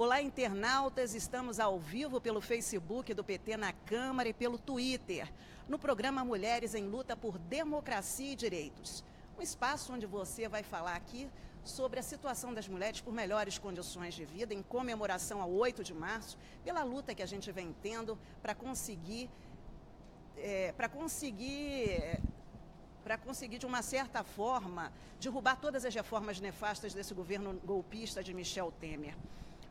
Olá, internautas, estamos ao vivo pelo Facebook do PT na Câmara e pelo Twitter, no programa Mulheres em Luta por Democracia e Direitos. Um espaço onde você vai falar aqui sobre a situação das mulheres por melhores condições de vida, em comemoração ao 8 de março, pela luta que a gente vem tendo para conseguir, de uma certa forma, derrubar todas as reformas nefastas desse governo golpista de Michel Temer.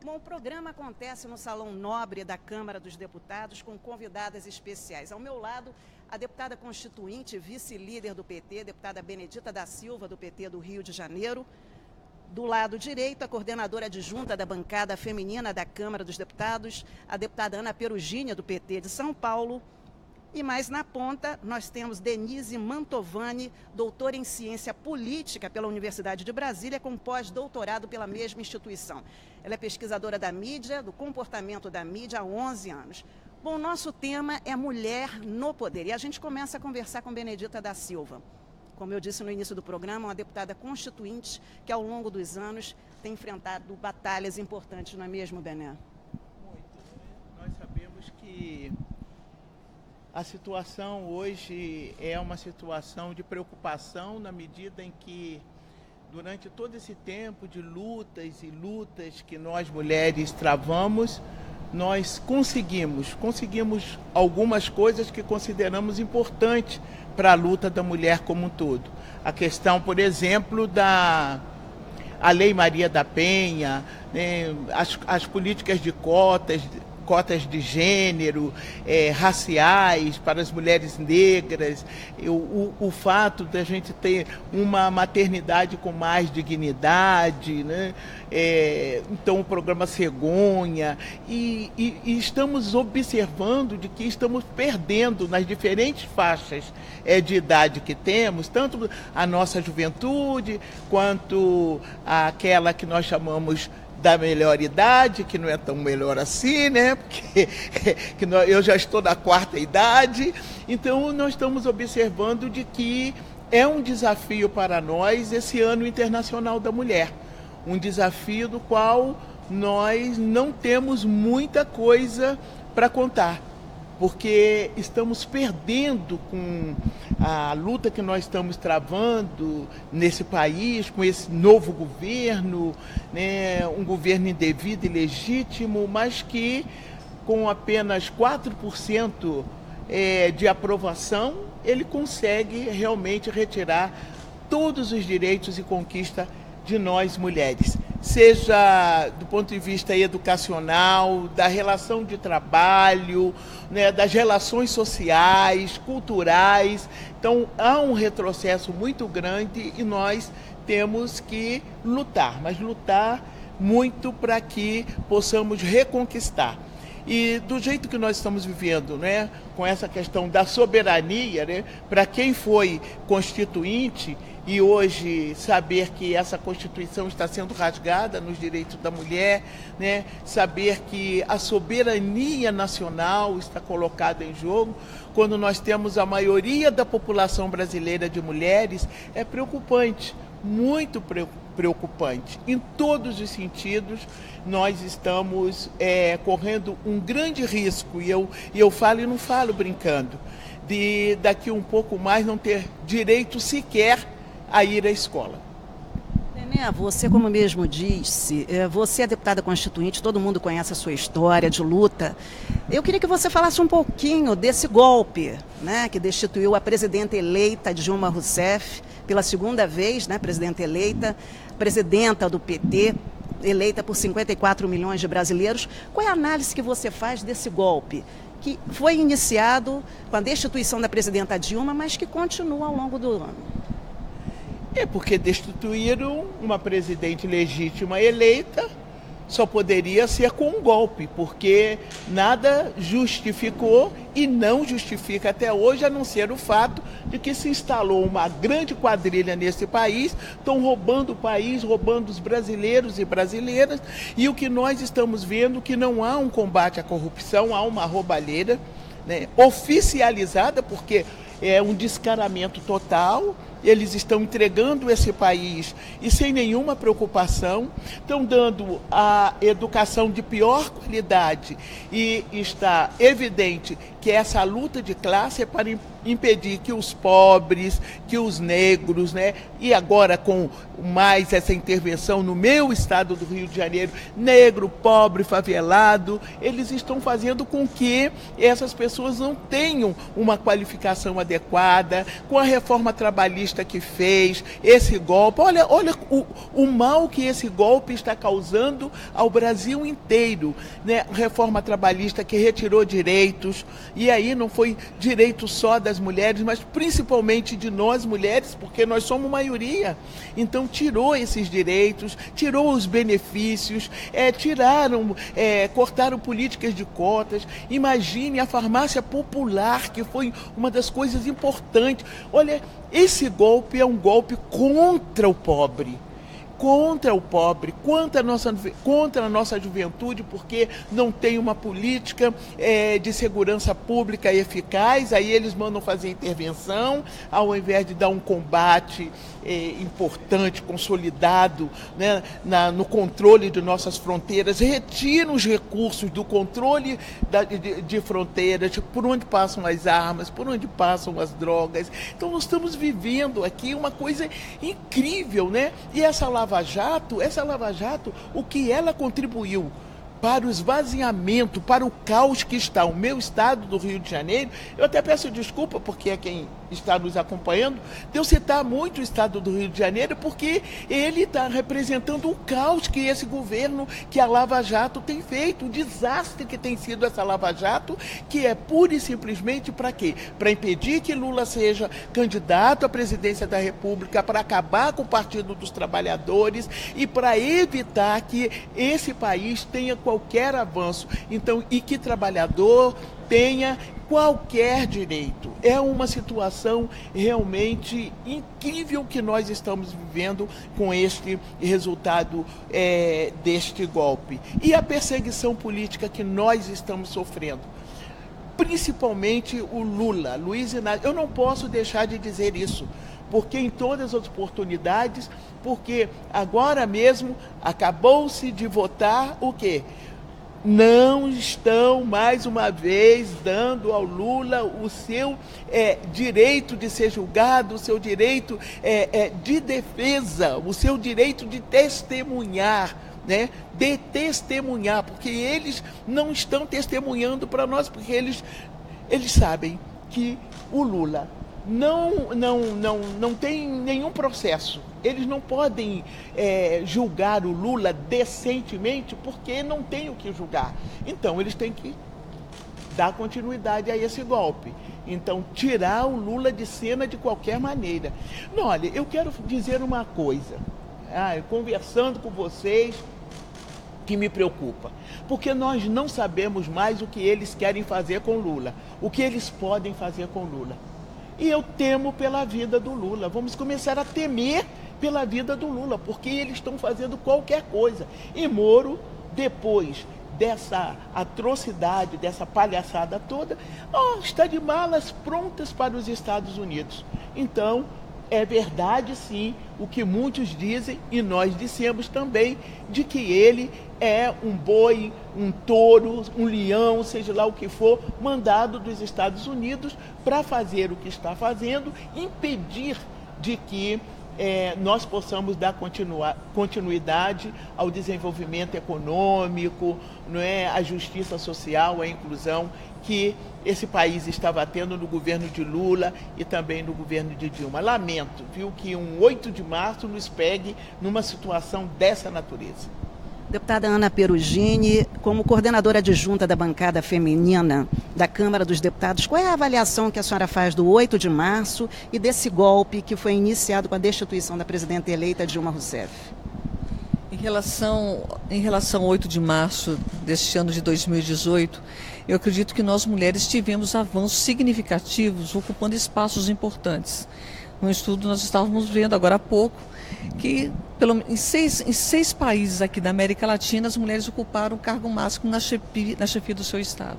Bom, o programa acontece no Salão Nobre da Câmara dos Deputados com convidadas especiais. Ao meu lado, a deputada constituinte, vice-líder do PT, deputada Benedita da Silva, do PT do Rio de Janeiro. Do lado direito, a coordenadora adjunta da bancada feminina da Câmara dos Deputados, a deputada Ana Perugina, do PT de São Paulo. E mais na ponta, nós temos Denise Mantovani, doutora em Ciência Política pela Universidade de Brasília, com pós-doutorado pela mesma instituição. Ela é pesquisadora da mídia, do comportamento da mídia há 11 anos. Bom, nosso tema é Mulher no Poder. E a gente começa a conversar com Benedita da Silva. Como eu disse no início do programa, uma deputada constituinte que, ao longo dos anos, tem enfrentado batalhas importantes, não é mesmo, Bené? Muito. Nós sabemos que a situação hoje é uma situação de preocupação na medida em que, durante todo esse tempo de lutas e lutas que nós mulheres travamos, nós conseguimos algumas coisas que consideramos importantes para a luta da mulher como um todo. A questão, por exemplo, a Lei Maria da Penha, né, as políticas de cotas de gênero, raciais para as mulheres negras, o fato de a gente ter uma maternidade com mais dignidade, né? Então o programa Cegonha, e estamos observando de que estamos perdendo nas diferentes faixas de idade que temos, tanto a nossa juventude, quanto aquela que nós chamamos da melhor idade, que não é tão melhor assim, né? Porque eu já estou na 4ª idade. Então, nós estamos observando de que é um desafio para nós esse Ano Internacional da Mulher. Um desafio do qual nós não temos muita coisa para contar, porque estamos perdendo com a luta que nós estamos travando nesse país, com esse novo governo, né, um governo indevido e ilegítimo, mas que com apenas 4% de aprovação, ele consegue realmente retirar todos os direitos e conquistas de nós mulheres, seja do ponto de vista educacional, da relação de trabalho, né, das relações sociais, culturais. Então, há um retrocesso muito grande e nós temos que lutar, mas lutar muito para que possamos reconquistar. E do jeito que nós estamos vivendo, né, com essa questão da soberania, né, para quem foi constituinte, e hoje saber que essa Constituição está sendo rasgada nos direitos da mulher, né, saber que a soberania nacional está colocada em jogo, quando nós temos a maioria da população brasileira de mulheres, é preocupante, muito preocupante. Em todos os sentidos, nós estamos correndo um grande risco, e eu falo e não falo brincando, de daqui um pouco mais não ter direito sequer a ir à escola. Bené, você, como mesmo disse, você é deputada constituinte, todo mundo conhece a sua história de luta. Eu queria que você falasse um pouquinho desse golpe, né, que destituiu a presidenta eleita Dilma Rousseff, pela 2ª vez, né, presidenta eleita, presidenta do PT, eleita por 54 milhões de brasileiros. Qual é a análise que você faz desse golpe, que foi iniciado com a destituição da presidenta Dilma, mas que continua ao longo do ano? Porque destituíram uma presidente legítima eleita, só poderia ser com um golpe, porque nada justificou e não justifica até hoje, a não ser o fato de que se instalou uma grande quadrilha nesse país, estão roubando o país, roubando os brasileiros e brasileiras, e o que nós estamos vendo é que não há um combate à corrupção, há uma roubalheira, né, oficializada, porque é um descaramento total, eles estão entregando esse país e sem nenhuma preocupação, estão dando a educação de pior qualidade e está evidente que essa luta de classe é para impedir que os pobres, que os negros, né? E agora com mais essa intervenção no meu estado do Rio de Janeiro, negro, pobre, favelado, eles estão fazendo com que essas pessoas não tenham uma qualificação adequada, com a reforma trabalhista que fez, esse golpe, olha o mal que esse golpe está causando ao Brasil inteiro, né? Reforma trabalhista que retirou direitos, e aí não foi direito só das mulheres, mas principalmente de nós mulheres, porque nós somos maioria. Então tirou esses direitos, tirou os benefícios, cortaram políticas de cotas. Imagine a farmácia popular, que foi uma das coisas importantes. Olha, esse golpe é um golpe contra o pobre. Contra a nossa juventude, porque não tem uma política de segurança pública eficaz, aí eles mandam fazer intervenção, ao invés de dar um combate importante, consolidado, né, no controle de nossas fronteiras, retiram os recursos do controle de fronteiras, por onde passam as armas, por onde passam as drogas. Então nós estamos vivendo aqui uma coisa incrível, né? E essa Lava Jato, o que ela contribuiu para o esvaziamento, para o caos que está o meu estado do Rio de Janeiro. Eu até peço desculpa, porque é quem está nos acompanhando, de eu citar muito o estado do Rio de Janeiro, porque ele está representando o caos que esse governo, que a Lava Jato tem feito, o desastre que tem sido essa Lava Jato, que é pura e simplesmente para quê? Para impedir que Lula seja candidato à presidência da República, para acabar com o Partido dos Trabalhadores e para evitar que esse país tenha qualquer avanço, então, e que trabalhador tenha qualquer direito. É uma situação realmente incrível que nós estamos vivendo com este resultado deste golpe. E a perseguição política que nós estamos sofrendo. Principalmente o Lula, Luiz Inácio. Eu não posso deixar de dizer isso, porque em todas as oportunidades, porque agora mesmo acabou-se de votar o quê? Não estão, mais uma vez, dando ao Lula o seu direito de ser julgado, o seu direito de defesa, o seu direito de testemunhar, né? De testemunhar, porque eles não estão testemunhando para nós, porque eles sabem que o Lula não tem nenhum processo. Eles não podem julgar o Lula decentemente, porque não tem o que julgar. Então, eles têm que dar continuidade a esse golpe. Então, tirar o Lula de cena de qualquer maneira. Não, olha, eu quero dizer uma coisa, conversando com vocês, que me preocupa, porque nós não sabemos mais o que eles querem fazer com Lula, o que eles podem fazer com Lula. E eu temo pela vida do Lula. Vamos começar a temer pela vida do Lula, porque eles estão fazendo qualquer coisa. E Moro, depois dessa atrocidade, dessa palhaçada toda, está de malas prontas para os Estados Unidos. Então, é verdade, sim, o que muitos dizem, e nós dissemos também, de que ele é um boi, um touro, um leão, seja lá o que for, mandado dos Estados Unidos para fazer o que está fazendo, impedir de que nós possamos dar continuidade ao desenvolvimento econômico, não é, a justiça social, a inclusão que esse país estava tendo no governo de Lula e também no governo de Dilma. Lamento, viu, que um 8 de março nos pegue numa situação dessa natureza. Deputada Ana Perugini, como coordenadora adjunta da bancada feminina da Câmara dos Deputados, qual é a avaliação que a senhora faz do 8 de março e desse golpe que foi iniciado com a destituição da presidenta eleita Dilma Rousseff? Em relação ao 8 de março deste ano de 2018, eu acredito que nós mulheres tivemos avanços significativos, ocupando espaços importantes. No estudo nós estávamos vendo agora há pouco que em seis países aqui da América Latina as mulheres ocuparam o cargo máximo na chefia do seu estado.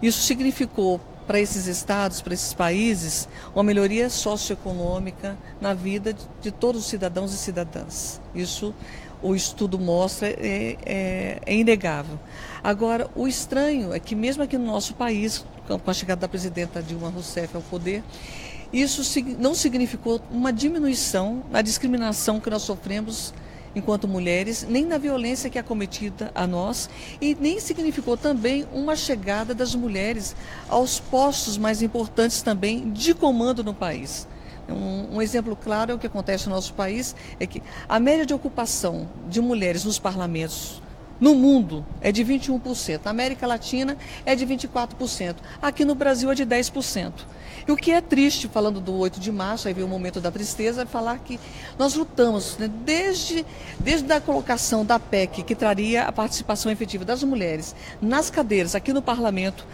Isso significou para esses estados, para esses países, uma melhoria socioeconômica na vida de todos os cidadãos e cidadãs. Isso o estudo mostra, é inegável. Agora, o estranho é que mesmo aqui no nosso país, com a chegada da presidenta Dilma Rousseff ao poder, isso não significou uma diminuição na discriminação que nós sofremos enquanto mulheres, nem na violência que é cometida a nós, e nem significou também uma chegada das mulheres aos postos mais importantes também de comando no país. Um exemplo claro é o que acontece no nosso país, é que a média de ocupação de mulheres nos parlamentos no mundo é de 21%, na América Latina é de 24%, aqui no Brasil é de 10%. E o que é triste, falando do 8 de março, aí veio o momento da tristeza, é falar que nós lutamos, né, desde a colocação da PEC, que traria a participação efetiva das mulheres nas cadeiras, aqui no parlamento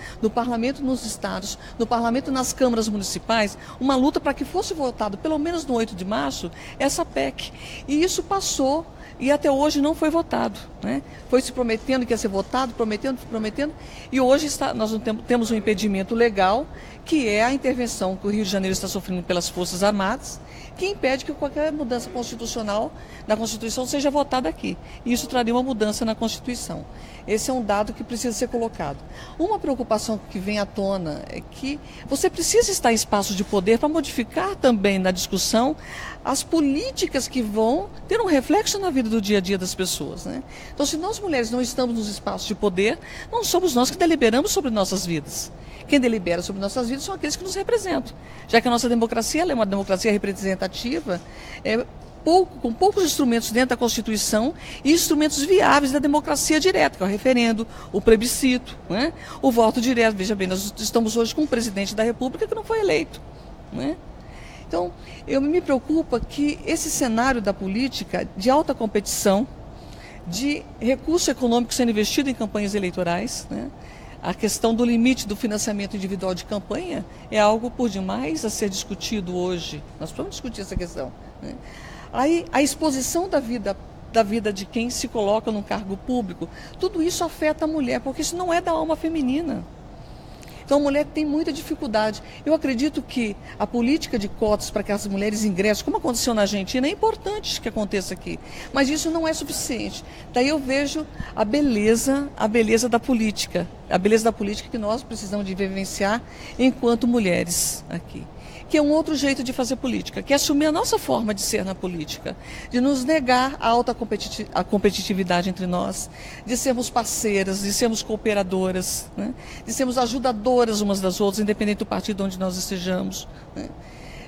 nos estados, no parlamento nas câmaras municipais, uma luta para que fosse votado, pelo menos no 8 de março, essa PEC. E isso passou e até hoje não foi votado, né? Foi se prometendo que ia ser votado, prometendo, e hoje nós temos um impedimento legal, que é a intervenção que o Rio de Janeiro está sofrendo pelas Forças Armadas, que impede que qualquer mudança constitucional na Constituição seja votada aqui. E isso traria uma mudança na Constituição. Esse é um dado que precisa ser colocado. Uma preocupação que vem à tona é que você precisa estar em espaços de poder para modificar também na discussão as políticas que vão ter um reflexo na vida do dia a dia das pessoas, né? Então, se nós mulheres não estamos nos espaços de poder, não somos nós que deliberamos sobre nossas vidas. Quem delibera sobre nossas vidas são aqueles que nos representam. Já que a nossa democracia ela é uma democracia representativa, com poucos instrumentos dentro da Constituição e instrumentos viáveis da democracia direta, que é o referendo, o plebiscito, né? O voto direto. Veja bem, nós estamos hoje com um presidente da República que não foi eleito, né? Então, me preocupa que esse cenário da política de alta competição, de recurso econômico sendo investido em campanhas eleitorais, né? A questão do limite do financiamento individual de campanha é algo por demais a ser discutido hoje. Nós vamos discutir essa questão, né? Aí, a exposição da vida de quem se coloca num cargo público, tudo isso afeta a mulher, porque isso não é da alma feminina. Então a mulher tem muita dificuldade. Eu acredito que a política de cotas para que as mulheres ingressem, como aconteceu na Argentina, é importante que aconteça aqui. Mas isso não é suficiente. Daí eu vejo a beleza da política. A beleza da política que nós precisamos de vivenciar enquanto mulheres aqui. Que é um outro jeito de fazer política, que é assumir a nossa forma de ser na política, de nos negar a alta competitividade entre nós, de sermos parceiras, de sermos cooperadoras, né? De sermos ajudadoras umas das outras, independente do partido onde nós estejamos, né?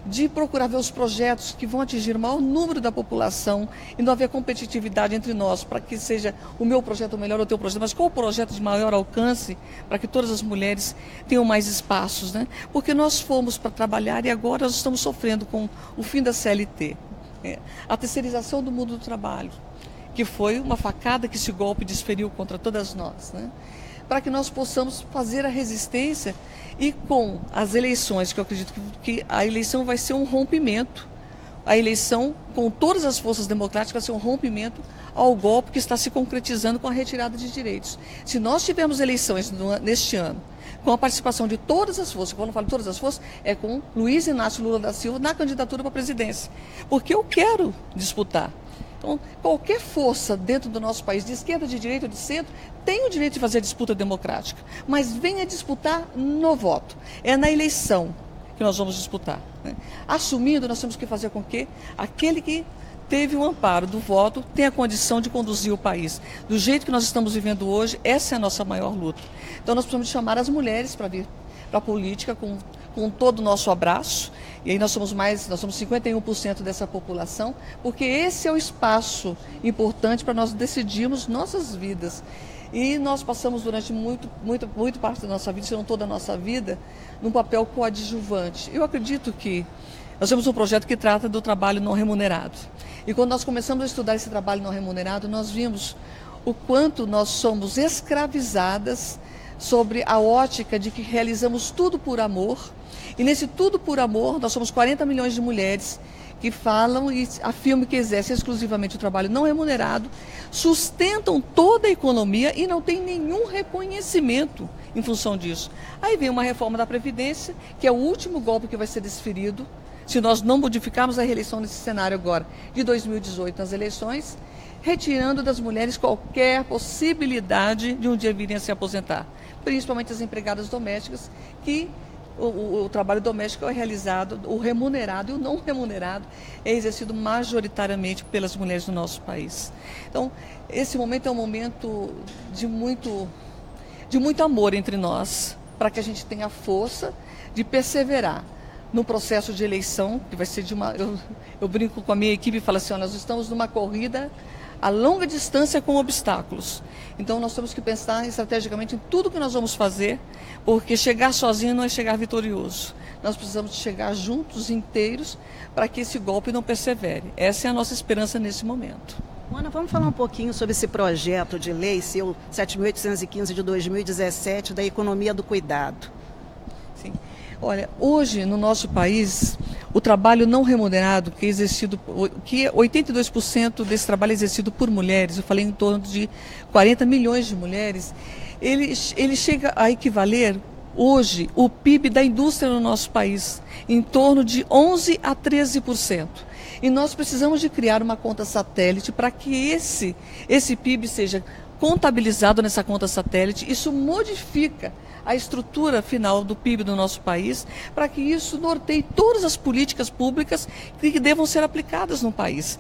De procurar ver os projetos que vão atingir o maior número da população e não haver competitividade entre nós, para que seja o meu projeto melhor ou o teu projeto, mas qual o projeto de maior alcance para que todas as mulheres tenham mais espaços, né? Porque nós fomos para trabalhar e agora nós estamos sofrendo com o fim da CLT, a terceirização do mundo do trabalho, que foi uma facada que esse golpe desferiu contra todas nós, né? Para que nós possamos fazer a resistência e com as eleições, que eu acredito que a eleição vai ser um rompimento, a eleição com todas as forças democráticas vai ser um rompimento ao golpe que está se concretizando com a retirada de direitos. Se nós tivermos eleições neste ano, com a participação de todas as forças, quando eu falo todas as forças, é com Luiz Inácio Lula da Silva na candidatura para a presidência, porque eu quero disputar. Então, qualquer força dentro do nosso país, de esquerda, de direita ou de centro, tem o direito de fazer a disputa democrática, mas venha disputar no voto. É na eleição que nós vamos disputar, né? Assumindo, nós temos que fazer com que aquele que teve o amparo do voto tenha a condição de conduzir o país. Do jeito que nós estamos vivendo hoje, essa é a nossa maior luta. Então, nós precisamos chamar as mulheres para vir para a política com todo o nosso abraço. E aí nós somos 51% dessa população, porque esse é o espaço importante para nós decidirmos nossas vidas. E nós passamos durante muito parte da nossa vida, se não toda a nossa vida, num papel coadjuvante. Eu acredito que nós temos um projeto que trata do trabalho não remunerado. E quando nós começamos a estudar esse trabalho não remunerado, nós vimos o quanto nós somos escravizadas sobre a ótica de que realizamos tudo por amor, e nesse tudo por amor nós somos 40 milhões de mulheres que falam e afirmam que exercem exclusivamente o trabalho não remunerado, sustentam toda a economia e não tem nenhum reconhecimento em função disso. Aí vem uma reforma da Previdência, que é o último golpe que vai ser desferido, se nós não modificarmos a reeleição nesse cenário agora de 2018 nas eleições, retirando das mulheres qualquer possibilidade de um dia virem a se aposentar, principalmente as empregadas domésticas, que o trabalho doméstico é realizado, o remunerado e o não remunerado é exercido majoritariamente pelas mulheres do nosso país. Então, esse momento é um momento de muito amor entre nós, para que a gente tenha a força de perseverar no processo de eleição, que vai ser de uma... Eu brinco com a minha equipe e falo assim, nós estamos numa corrida a longa distância com obstáculos. Então nós temos que pensar estrategicamente em tudo que nós vamos fazer, porque chegar sozinho não é chegar vitorioso. Nós precisamos chegar juntos, inteiros, para que esse golpe não persevere. Essa é a nossa esperança nesse momento. Ana, vamos falar um pouquinho sobre esse projeto de lei, seu 7.815 de 2017, da economia do cuidado. Sim. Olha, hoje no nosso país, o trabalho não remunerado, que é 82% desse trabalho é exercido por mulheres, eu falei em torno de 40 milhões de mulheres, ele chega a equivaler hoje o PIB da indústria no nosso país, em torno de 11% a 13%. E nós precisamos de criar uma conta satélite para que esse PIB seja contabilizado nessa conta satélite. Isso modifica a estrutura final do PIB do nosso país, para que isso norteie todas as políticas públicas que devam ser aplicadas no país.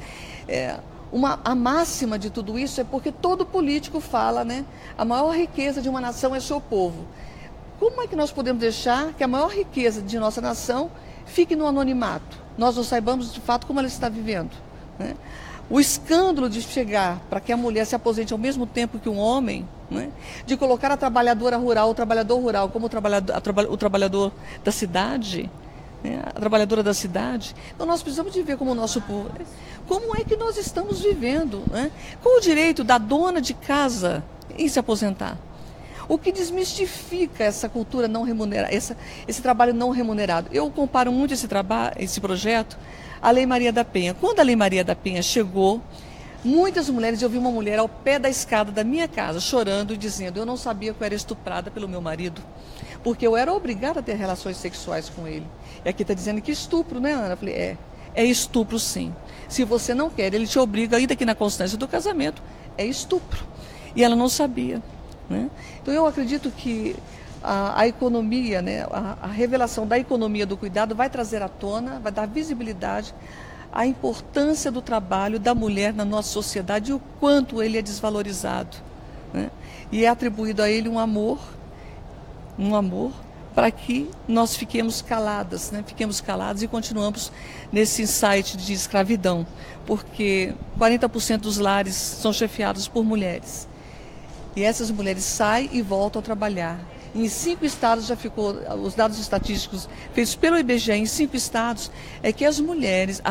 A máxima de tudo isso é porque todo político fala, né? A maior riqueza de uma nação é seu povo. Como é que nós podemos deixar que a maior riqueza de nossa nação fique no anonimato? Nós não saibamos de fato como ela está vivendo, né? O escândalo de chegar para que a mulher se aposente ao mesmo tempo que um homem, né? De colocar a trabalhadora rural, o trabalhador rural como o trabalhador da cidade, né? A trabalhadora da cidade. Então nós precisamos de ver como o nosso povo, como é que nós estamos vivendo, né? Qual o direito da dona de casa em se aposentar? O que desmistifica essa cultura não remunerada, esse trabalho não remunerado? Eu comparo muito esse projeto à Lei Maria da Penha. Quando a Lei Maria da Penha chegou, muitas mulheres, eu vi uma mulher ao pé da escada da minha casa, chorando e dizendo, eu não sabia que eu era estuprada pelo meu marido, porque eu era obrigada a ter relações sexuais com ele. E aqui está dizendo que estupro, né, Ana? Eu falei, é estupro sim. Se você não quer, ele te obriga, ainda que na constância do casamento, é estupro. E ela não sabia, né? Então eu acredito que a economia, né, a revelação da economia do cuidado vai trazer à tona, vai dar visibilidade à importância do trabalho da mulher na nossa sociedade e o quanto ele é desvalorizado, né? E é atribuído a ele um amor para que nós fiquemos caladas, né? Fiquemos calados e continuamos nesse insight de escravidão, porque 40% dos lares são chefiados por mulheres. E essas mulheres saem e voltam a trabalhar. Em 5 estados já ficou, os dados estatísticos feitos pelo IBGE, em 5 estados, é que as mulheres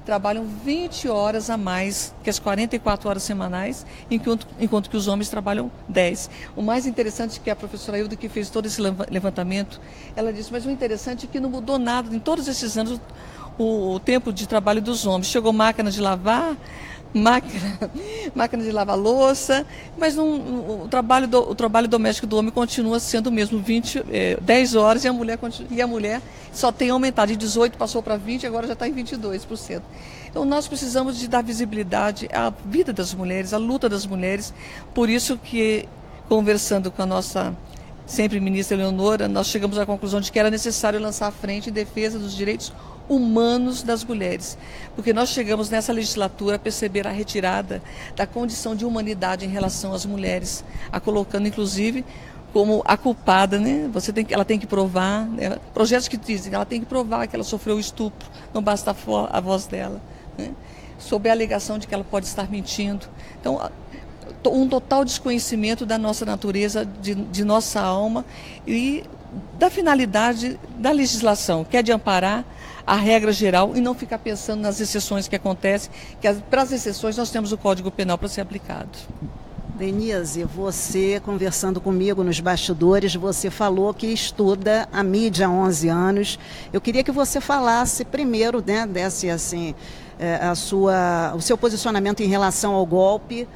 trabalham 20 horas a mais que as 44 horas semanais, enquanto que os homens trabalham 10. O mais interessante é que a professora Hilda, que fez todo esse levantamento, ela disse, mas o interessante é que não mudou nada em todos esses anos o tempo de trabalho dos homens. Chegou máquina de lavar, máquina de lavar louça, mas o trabalho doméstico do homem continua sendo o mesmo, 10 horas, e a mulher só tem aumentado, de 18 passou para 20, agora já está em 22%. Então nós precisamos de dar visibilidade à vida das mulheres, à luta das mulheres, por isso que, conversando com a nossa sempre ministra Eleonora, nós chegamos à conclusão de que era necessário lançar a frente em defesa dos direitos humanos das mulheres, porque nós chegamos nessa legislatura a perceber a retirada da condição de humanidade em relação às mulheres, a colocando inclusive como a culpada, né? Ela tem que provar, né? Projetos que dizem que ela tem que provar que ela sofreu estupro, não basta a voz dela, né? Sob a alegação de que ela pode estar mentindo. Então, um total desconhecimento da nossa natureza, de nossa alma e da finalidade da legislação, que é de amparar a regra geral e não ficar pensando nas exceções que acontecem, que para as exceções nós temos o Código Penal para ser aplicado. Denise, você conversando comigo nos bastidores, você falou que estuda a mídia há 11 anos. Eu queria que você falasse primeiro, né, desse assim, o seu posicionamento em relação ao golpe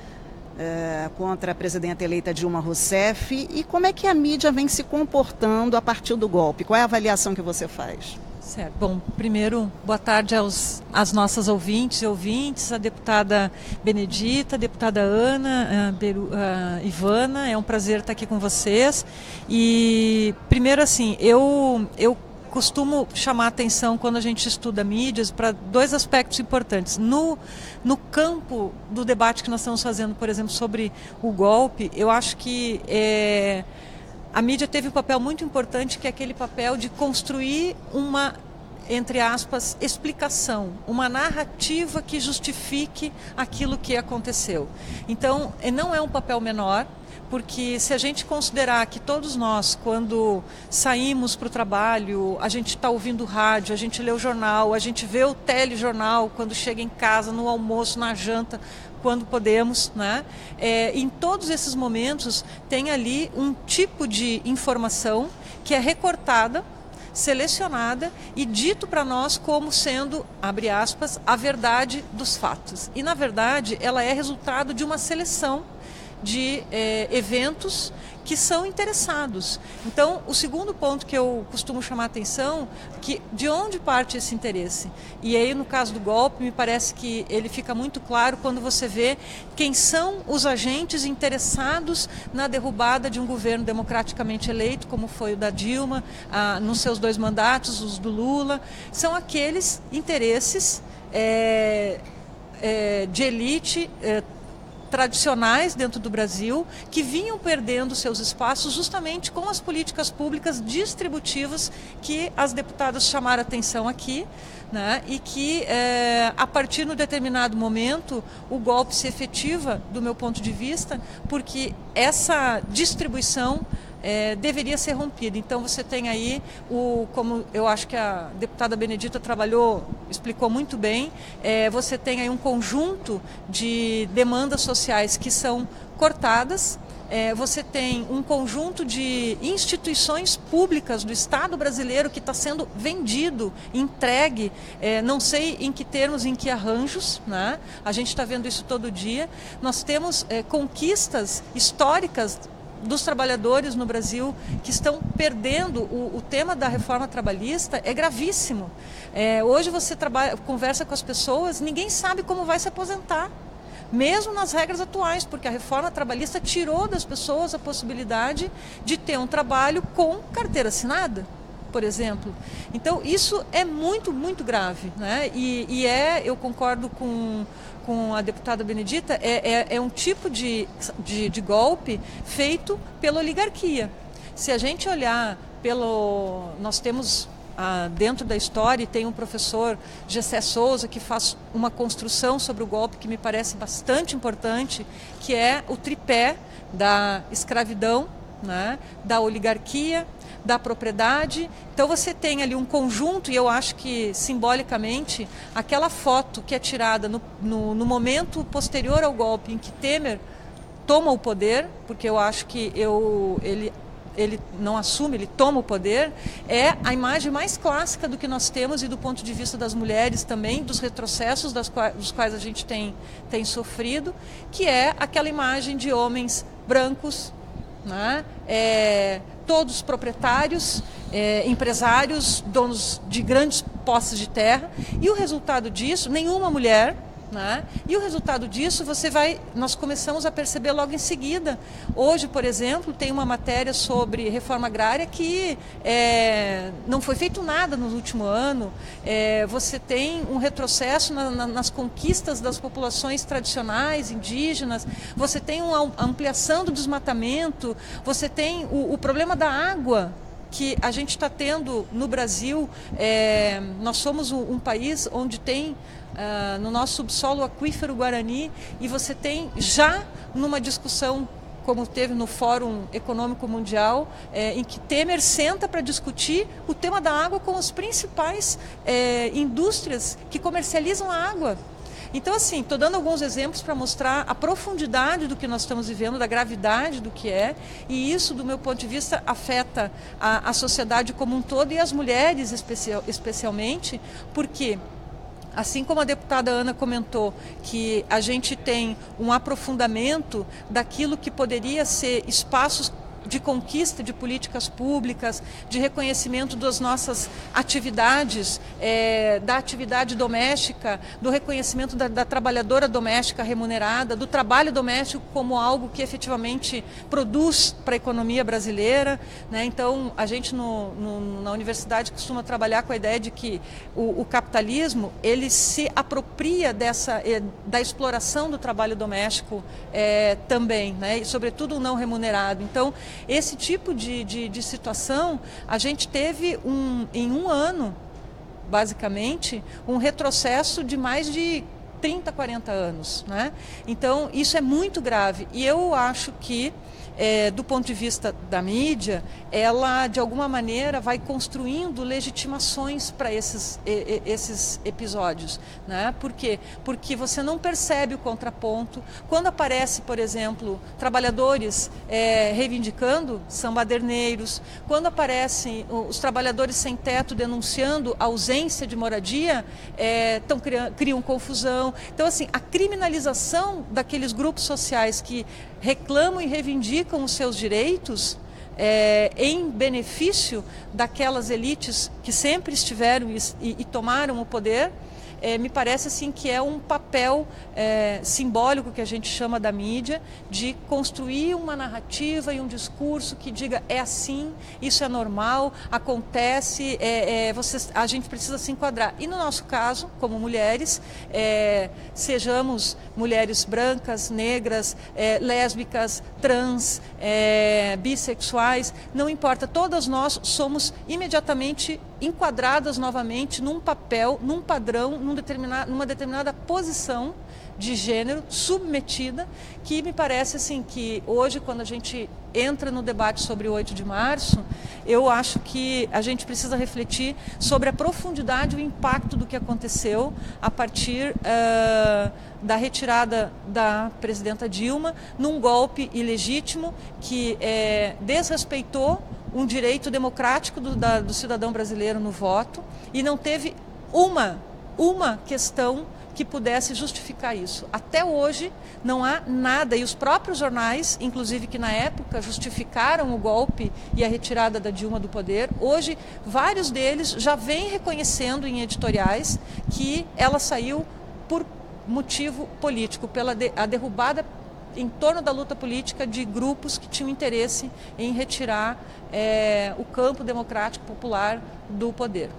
contra a presidenta eleita Dilma Rousseff e como é que a mídia vem se comportando a partir do golpe. Qual é a avaliação que você faz? Certo. Bom, primeiro, boa tarde às nossas ouvintes e ouvintes, a deputada Benedita, a deputada Ana, a Ivana, é um prazer estar aqui com vocês. E, primeiro, assim, eu costumo chamar a atenção quando a gente estuda mídias para dois aspectos importantes. No campo do debate que nós estamos fazendo, por exemplo, sobre o golpe, eu acho que a mídia teve um papel muito importante, que é aquele papel de construir uma, entre aspas, explicação, uma narrativa que justifique aquilo que aconteceu. Então, não é um papel menor, porque se a gente considerar que todos nós, quando saímos para o trabalho, a gente está ouvindo rádio, a gente lê o jornal, a gente vê o telejornal quando chega em casa, no almoço, na janta, quando podemos, né? Em todos esses momentos tem ali um tipo de informação que é recortada, selecionada e dito para nós como sendo, abre aspas, a verdade dos fatos. E na verdade ela é resultado de uma seleção de eventos que são interessados. Então, o segundo ponto que eu costumo chamar a atenção, que de onde parte esse interesse? E aí, no caso do golpe, me parece que ele fica muito claro quando você vê quem são os agentes interessados na derrubada de um governo democraticamente eleito, como foi o da Dilma, nos seus 2 mandatos, os do Lula. São aqueles interesses de elite tradicionais dentro do Brasil, que vinham perdendo seus espaços justamente com as políticas públicas distributivas que as deputadas chamaram a atenção aqui, né? E que a partir de um determinado momento o golpe se efetiva, do meu ponto de vista, porque essa distribuição deveria ser rompida. Então você tem aí, como eu acho que a deputada Benedita explicou muito bem, você tem aí um conjunto de demandas sociais que são cortadas, você tem um conjunto de instituições públicas do Estado brasileiro que está sendo vendido, entregue, não sei em que termos, em que arranjos, né? A gente está vendo isso todo dia. Nós temos conquistas históricas dos trabalhadores no Brasil que estão perdendo. O tema da reforma trabalhista é gravíssimo. Hoje você conversa com as pessoas, ninguém sabe como vai se aposentar, mesmo nas regras atuais, porque a reforma trabalhista tirou das pessoas a possibilidade de ter um trabalho com carteira assinada, por exemplo. Então isso é muito, muito grave, né? Eu concordo com a deputada Benedita, é um tipo de golpe feito pela oligarquia. Se a gente olhar nós temos dentro da história, tem um professor, Gessé Souza, que faz uma construção sobre o golpe que me parece bastante importante, que é o tripé da escravidão, né, da oligarquia, da propriedade. Então você tem ali um conjunto, e eu acho que simbolicamente aquela foto que é tirada no momento posterior ao golpe em que Temer toma o poder, porque eu acho que ele não assume, ele toma o poder, é a imagem mais clássica do que nós temos, e do ponto de vista das mulheres também, dos retrocessos dos quais a gente tem sofrido, que é aquela imagem de homens brancos, né? Todos proprietários, empresários, donos de grandes posses de terra, e o resultado disso, nenhuma mulher, né? E o resultado disso nós começamos a perceber logo em seguida. Hoje, por exemplo, tem uma matéria sobre reforma agrária que não foi feito nada no último ano. Você tem um retrocesso nas conquistas das populações tradicionais, indígenas, você tem uma ampliação do desmatamento, você tem o problema da água que a gente está tendo no Brasil. Nós somos um país onde tem no nosso subsolo o aquífero Guarani, e você tem já numa discussão, como teve no Fórum Econômico Mundial, em que Temer senta para discutir o tema da água com as principais indústrias que comercializam a água. Então, assim, estou dando alguns exemplos para mostrar a profundidade do que nós estamos vivendo, da gravidade do que é, e isso, do meu ponto de vista, afeta a sociedade como um todo e as mulheres especialmente, porque, assim como a deputada Ana comentou, que a gente tem um aprofundamento daquilo que poderia ser espaços de conquista de políticas públicas, de reconhecimento das nossas atividades, da atividade doméstica, do reconhecimento da trabalhadora doméstica remunerada, do trabalho doméstico como algo que efetivamente produz para a economia brasileira, né? Então, a gente na universidade costuma trabalhar com a ideia de que o capitalismo, ele se apropria da exploração do trabalho doméstico também, né? E sobretudo o não remunerado. Então, esse tipo de situação, a gente teve em um ano, basicamente, um retrocesso de mais de 30, 40 anos, né? Então, isso é muito grave. E eu acho que, do ponto de vista da mídia, ela, de alguma maneira, vai construindo legitimações para esses episódios, né? Por quê? Porque você não percebe o contraponto. Quando aparece, por exemplo, trabalhadores reivindicando, são baderneiros. Quando aparecem os trabalhadores sem teto denunciando a ausência de moradia, criam confusão. Então, assim, a criminalização daqueles grupos sociais que reclamam e reivindicam os seus direitos em benefício daquelas elites que sempre estiveram e tomaram o poder, me parece assim que é um papel simbólico que a gente chama da mídia, de construir uma narrativa e um discurso que diga é assim, isso é normal, acontece, a gente precisa se enquadrar. E no nosso caso, como mulheres, sejamos mulheres brancas, negras, lésbicas, trans, bissexuais, não importa, todas nós somos imediatamente enquadradas novamente num papel, num padrão, numa determinada posição de gênero submetida, que me parece assim que hoje, quando a gente entra no debate sobre o 8 de março, eu acho que a gente precisa refletir sobre a profundidade e o impacto do que aconteceu a partir da retirada da presidenta Dilma num golpe ilegítimo que desrespeitou um direito democrático do cidadão brasileiro no voto e não teve uma questão que pudesse justificar isso. Até hoje não há nada, e os próprios jornais, inclusive que na época justificaram o golpe e a retirada da Dilma do poder, hoje vários deles já vêm reconhecendo em editoriais que ela saiu por motivo político, a derrubada em torno da luta política de grupos que tinham interesse em retirar o campo democrático popular do poder.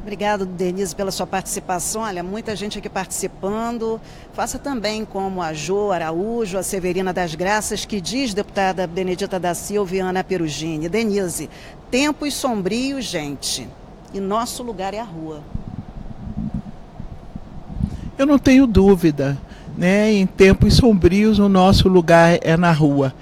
Obrigado, Denise, pela sua participação. Olha, muita gente aqui participando. Faça também como a Jo Araújo, a Severina das Graças, que diz, deputada Benedita da Silva e Ana Perugini. Denise, tempos sombrios, gente, e nosso lugar é a rua. Eu não tenho dúvida, né? Em tempos sombrios, o nosso lugar é na rua.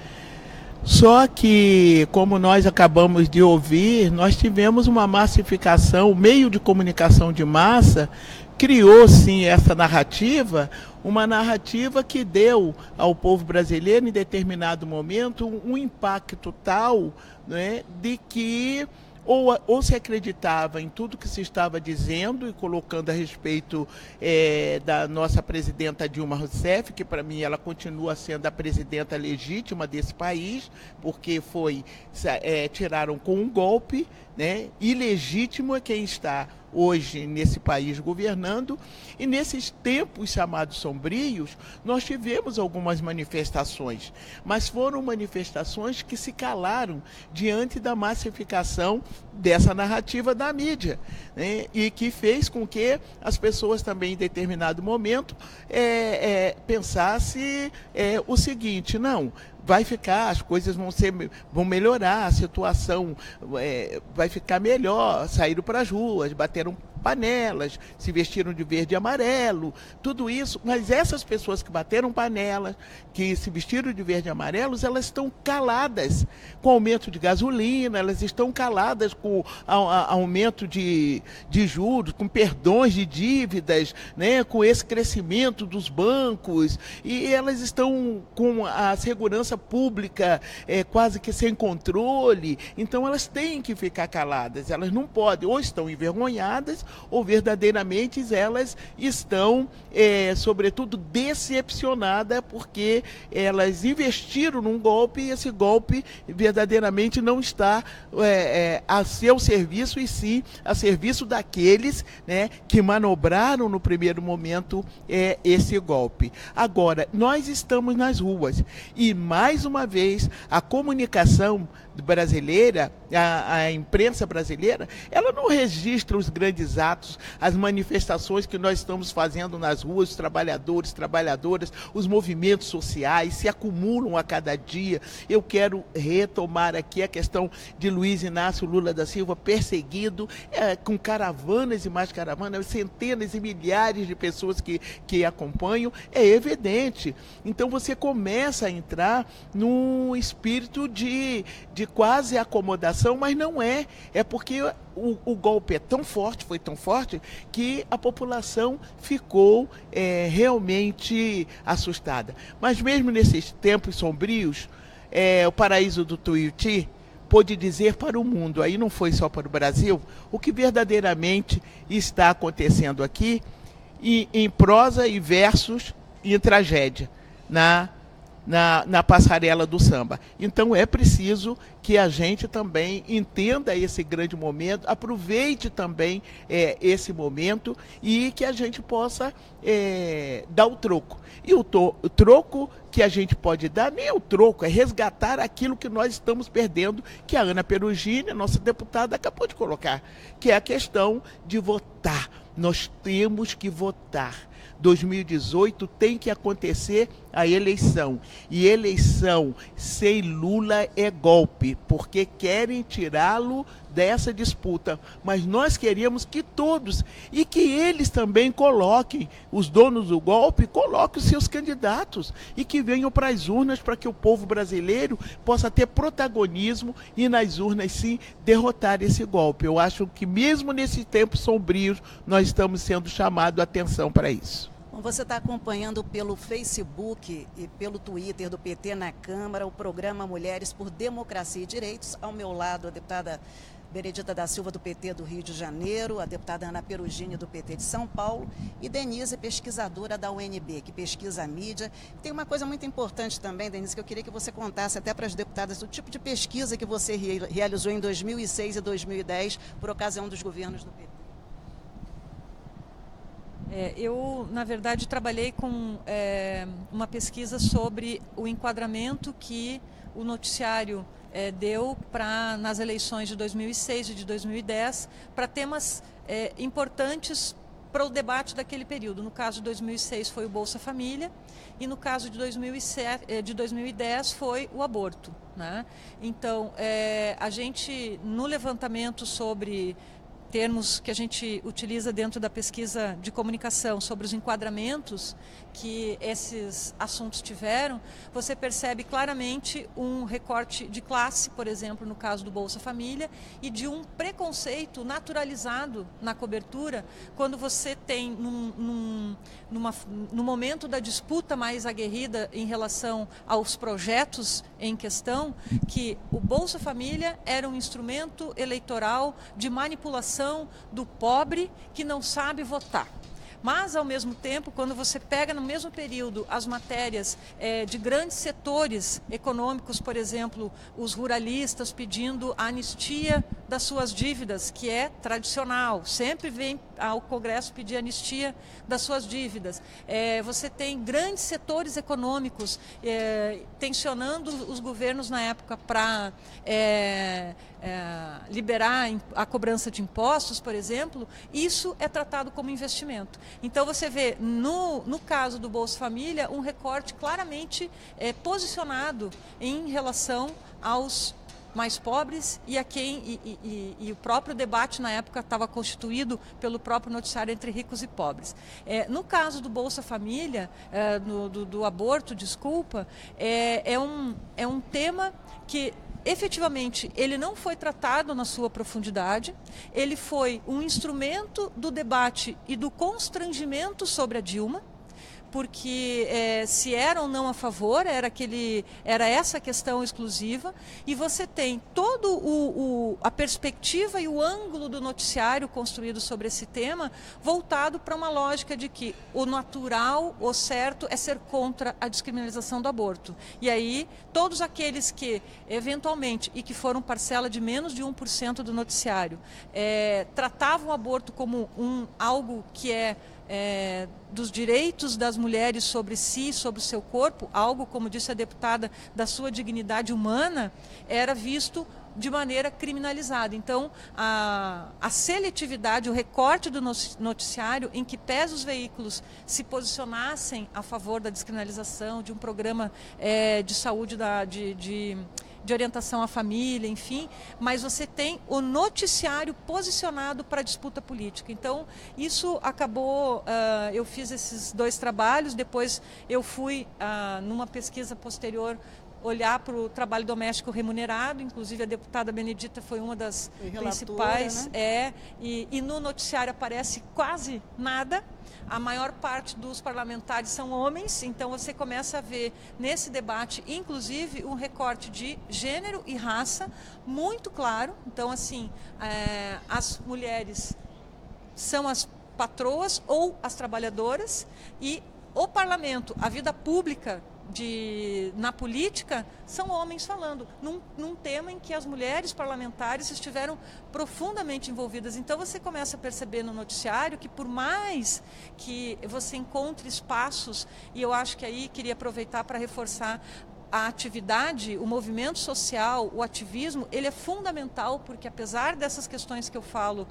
Só que, como nós acabamos de ouvir, nós tivemos uma massificação, o meio de comunicação de massa criou, sim, essa narrativa, uma narrativa que deu ao povo brasileiro, em determinado momento, um impacto tal, né, de que ou se acreditava em tudo que se estava dizendo e colocando a respeito da nossa presidenta Dilma Rousseff, que para mim ela continua sendo a presidenta legítima desse país, porque tiraram com um golpe, né? Ilegítimo é quem está hoje nesse país governando, e nesses tempos chamados sombrios, nós tivemos algumas manifestações, mas foram manifestações que se calaram diante da massificação dessa narrativa da mídia, né? E que fez com que as pessoas também, em determinado momento, pensassem o seguinte: não, vai ficar, as coisas vão melhorar, a situação vai ficar melhor, saíram para as ruas, bateram panelas, se vestiram de verde e amarelo, tudo isso. Mas essas pessoas que bateram panelas, que se vestiram de verde e amarelo, elas estão caladas com aumento de gasolina, elas estão caladas com aumento de juros, com perdões de dívidas, né, com esse crescimento dos bancos, e elas estão com a segurança pública quase que sem controle. Então elas têm que ficar caladas, elas não podem, ou estão envergonhadas, ou verdadeiramente elas estão, sobretudo, decepcionadas, porque elas investiram num golpe e esse golpe verdadeiramente não está a seu serviço, e sim a serviço daqueles, né, que manobraram no primeiro momento esse golpe. Agora, nós estamos nas ruas e, mais uma vez, a comunicação brasileira, a imprensa brasileira, ela não registra os grandes atos, as manifestações que nós estamos fazendo nas ruas, os trabalhadores, trabalhadoras, os movimentos sociais se acumulam a cada dia. Eu quero retomar aqui a questão de Luiz Inácio Lula da Silva perseguido, com caravanas e mais caravanas, centenas e milhares de pessoas que acompanham, é evidente. Então você começa a entrar num espírito de quase acomodação, mas não é. É porque o golpe é tão forte, foi tão forte, que a população ficou realmente assustada. Mas mesmo nesses tempos sombrios, o Paraíso do Tuiuti pôde dizer para o mundo, aí não foi só para o Brasil, o que verdadeiramente está acontecendo aqui, em prosa e versos e em tragédia, na passarela do samba. Então é preciso que a gente também entenda esse grande momento, aproveite também esse momento, e que a gente possa dar o troco. E o troco que a gente pode dar, nem é o troco, é resgatar aquilo que nós estamos perdendo, que a Ana Perugini, nossa deputada, acabou de colocar, que é a questão de votar. Nós temos que votar. 2018 tem que acontecer a eleição. E eleição sem Lula é golpe, porque querem tirá-lo dessa disputa. Mas nós queremos que todos, e que eles também coloquem, os donos do golpe, coloquem os seus candidatos e que venham para as urnas, para que o povo brasileiro possa ter protagonismo e nas urnas sim derrotar esse golpe. Eu acho que mesmo nesses tempos sombrios nós estamos sendo chamados a atenção para isso. Você está acompanhando pelo Facebook e pelo Twitter do PT na Câmara o programa Mulheres por Democracia e Direitos. Ao meu lado, a deputada Benedita da Silva, do PT do Rio de Janeiro, a deputada Ana Perugini, do PT de São Paulo, e Denise, pesquisadora da UNB, que pesquisa a mídia. Tem uma coisa muito importante também, Denise, que eu queria que você contasse até para as deputadas, o tipo de pesquisa que você realizou em 2006 e 2010, por ocasião dos governos do PT. Eu, na verdade, trabalhei com uma pesquisa sobre o enquadramento que o noticiário deu nas eleições de 2006 e de 2010 para temas importantes para o debate daquele período. No caso de 2006 foi o Bolsa Família e no caso de 2010 foi o aborto, né? Então, a gente, no levantamento sobre termos que a gente utiliza dentro da pesquisa de comunicação sobre os enquadramentos que esses assuntos tiveram, você percebe claramente um recorte de classe, por exemplo, no caso do Bolsa Família, e de um preconceito naturalizado na cobertura, quando você tem, no momento da disputa mais aguerrida em relação aos projetos em questão, que o Bolsa Família era um instrumento eleitoral de manipulação do pobre que não sabe votar. Mas, ao mesmo tempo, quando você pega no mesmo período as matérias de grandes setores econômicos, por exemplo, os ruralistas pedindo a anistia das suas dívidas, que é tradicional, sempre vem ao Congresso pedir anistia das suas dívidas. Você tem grandes setores econômicos tensionando os governos na época para liberar a cobrança de impostos, por exemplo. Isso é tratado como investimento. Então você vê, no caso do Bolsa Família, um recorte claramente posicionado em relação aos mais pobres e e o próprio debate na época estava constituído pelo próprio noticiário entre ricos e pobres. No caso do Bolsa Família, do aborto, desculpa, é um tema que efetivamente ele não foi tratado na sua profundidade, ele foi um instrumento do debate e do constrangimento sobre a Dilma, porque se era ou não a favor, era essa questão exclusiva, e você tem todo a perspectiva e o ângulo do noticiário construído sobre esse tema voltado para uma lógica de que o natural, o certo, é ser contra a descriminalização do aborto. E aí, todos aqueles que, eventualmente, e que foram parcela de menos de 1% do noticiário, tratavam o aborto como algo que dos direitos das mulheres sobre si, sobre o seu corpo, algo, como disse a deputada, da sua dignidade humana, era visto de maneira criminalizada. Então, a seletividade, o recorte do noticiário, em que pese os veículos se posicionassem a favor da descriminalização, de um programa de saúde, de orientação à família, enfim, mas você tem o noticiário posicionado para a disputa política. Então, isso acabou, eu fiz esses 2 trabalhos, depois eu fui, numa pesquisa posterior, olhar para o trabalho doméstico remunerado, inclusive a deputada Benedita foi uma das principais, né? E no noticiário aparece quase nada. A maior parte dos parlamentares são homens, então você começa a ver nesse debate, inclusive, um recorte de gênero e raça muito claro. Então, assim, as mulheres são as patroas ou as trabalhadoras, e o parlamento, a vida pública na política, são homens falando, num tema em que as mulheres parlamentares estiveram profundamente envolvidas. Então você começa a perceber no noticiário que, por mais que você encontre espaços, e eu acho que aí queria aproveitar para reforçar a atividade, o movimento social, o ativismo, ele é fundamental, porque apesar dessas questões que eu falo,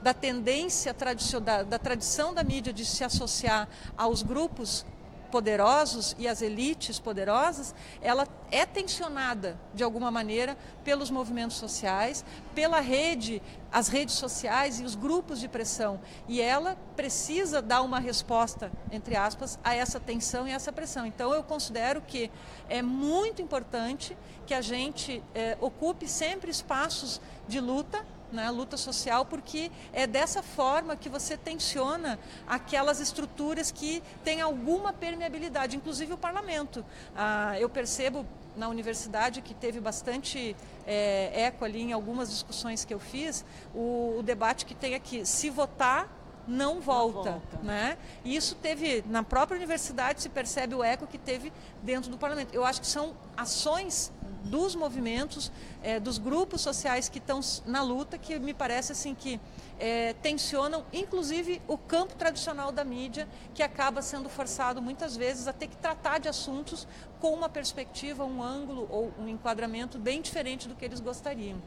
da tendência tradicional, da tradição da mídia de se associar aos grupos poderosos e as elites poderosas, ela é tensionada de alguma maneira pelos movimentos sociais, as redes sociais e os grupos de pressão, e ela precisa dar uma resposta, entre aspas, a essa tensão e essa pressão. Então eu considero que é muito importante que a gente ocupe sempre espaços de luta, né, luta social, porque é dessa forma que você tensiona aquelas estruturas que têm alguma permeabilidade, inclusive o parlamento. Eu percebo na universidade que teve bastante eco ali em algumas discussões que eu fiz, o debate que tem aqui, se votar, não volta. Né? E isso teve, na própria universidade se percebe o eco que teve dentro do parlamento. Eu acho que são ações dos movimentos, dos grupos sociais que estão na luta, que me parece assim que tensionam, inclusive, o campo tradicional da mídia, que acaba sendo forçado muitas vezes a ter que tratar de assuntos com uma perspectiva, um ângulo ou um enquadramento bem diferente do que eles gostariam.